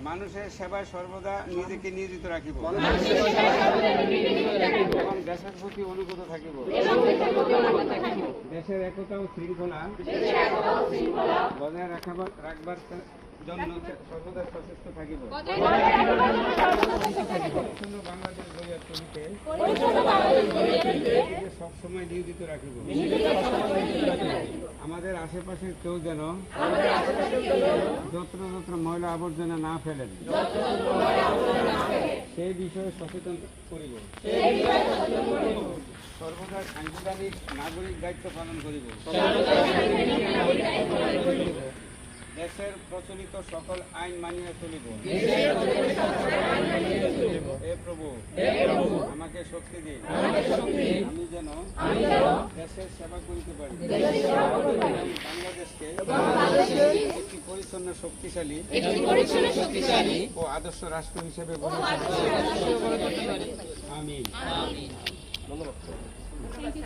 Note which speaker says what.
Speaker 1: মানুষের সেবায় সর্বদা নিজেকে নিয়োজিত রাখিব এবং দেশের প্রতি অনুগত থাকিব। দেশের একতা ও শৃঙ্খলা বজায় রাখবার জন্য সর্বদা সচেষ্ট থাকিব। পরিচ্ছন্ন বাংলাদেশ গড়িয়া তুলিতে সবসময় নিয়োজিত রাখিব। আমাদের আশেপাশের কেউ যেন যত্র যত্র ময়লা আবর্জনা না ফেলেন সেই বিষয়ে সচেতন করিব। সর্বদা সাংবিধানিক নাগরিক দায়িত্ব পালন করিব। দেশের প্রচলিত সকল আইন মানিয়া চলিব। হে প্রভু আমাকে শক্তি দিন, আমি যেন দেশের সেবা করিতে পারি। বাংলাদেশকে একটি পরিচ্ছন্ন শক্তিশালী ও আদর্শ রাষ্ট্র হিসেবে গড়ে তুলতে পারি। আমিন। ধন্যবাদ।